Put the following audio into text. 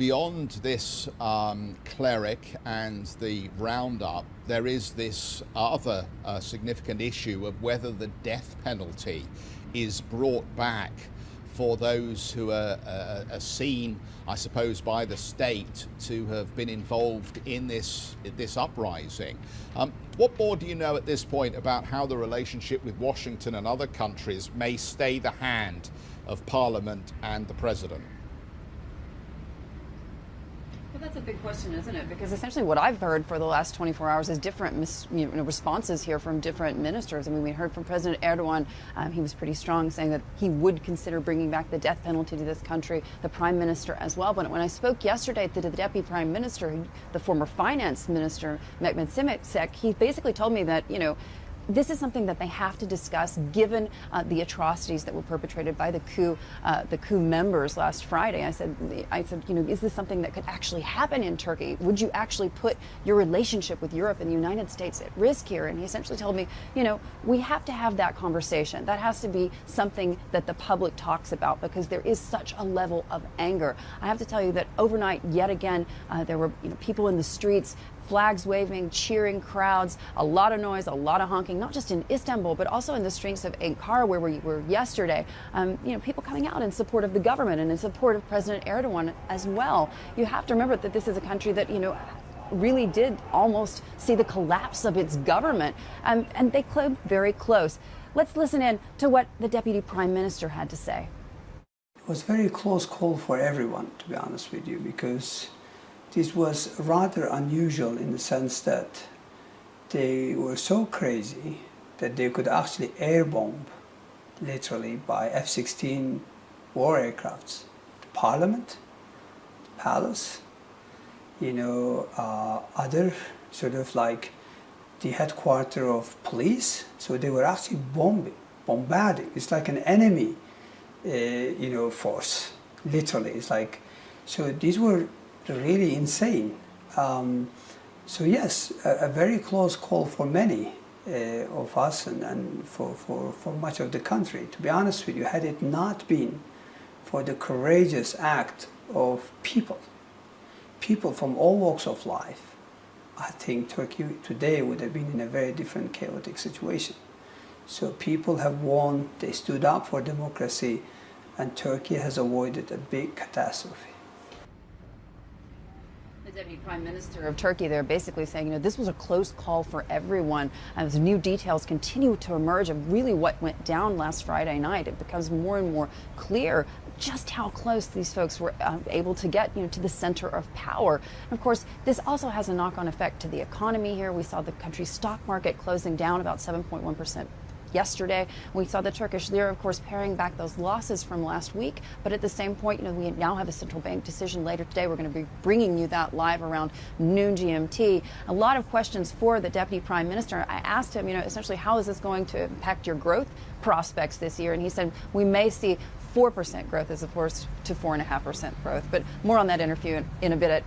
beyond this cleric and the roundup, there is this other significant issue of whether the death penalty is brought back for those who are seen, I suppose, by the state to have been involved in this uprising. What more do you know at this point about how the relationship with Washington and other countries may stay the hand of Parliament and the President? Well, that's a big question, isn't it? Because essentially what I've heard for the last 24 hours is different responses here from different ministers. I mean, we heard from President Erdogan. He was pretty strong, saying that he would consider bringing back the death penalty to this country, the Prime Minister as well. But when I spoke yesterday to the Deputy Prime Minister, the former Finance Minister, Mehmet Simsek, he basically told me that, this is something that they have to discuss, given the atrocities that were perpetrated by the coup members last Friday. I said, is this something that could actually happen in Turkey? Would you actually put your relationship with Europe and the United States at risk here? And he essentially told me, we have to have that conversation. That has to be something that the public talks about, because there is such a level of anger. I have to tell you that overnight, yet again, there were people in the streets, flags waving, cheering crowds, a lot of noise, a lot of honking, not just in Istanbul, but also in the streets of Ankara, where we were yesterday. People coming out in support of the government and in support of President Erdogan as well. You have to remember that this is a country that, really did almost see the collapse of its government, and they came very close. Let's listen in to what the Deputy Prime Minister had to say. It was a very close call for everyone, to be honest with you, because this was rather unusual in the sense that they were so crazy that they could actually airbomb, literally, by F-16 war aircrafts, the Parliament, the Palace, other sort of like the headquarters of police. So they were actually bombarding. It's like an enemy, force, literally. It's like, so these were really insane. So yes, a very close call for many of us and for much of the country. To be honest with you, had it not been for the courageous act of people from all walks of life, I think Turkey today would have been in a very different chaotic situation. So people have won, they stood up for democracy, and Turkey has avoided a big catastrophe. The Deputy Prime Minister of Turkey, they're basically saying, this was a close call for everyone. As new details continue to emerge of really what went down last Friday night, it becomes more and more clear just how close these folks were able to get, to the center of power. And of course, this also has a knock-on effect to the economy here. We saw the country's stock market closing down about 7.1% yesterday. We saw the Turkish lira, of course, paring back those losses from last week. But at the same point, we now have a central bank decision later today. We're going to be bringing you that live around noon GMT. A lot of questions for the Deputy Prime Minister. I asked him, essentially, how is this going to impact your growth prospects this year? And he said, we may see 4% growth as opposed to 4.5% growth. But more on that interview in a bit.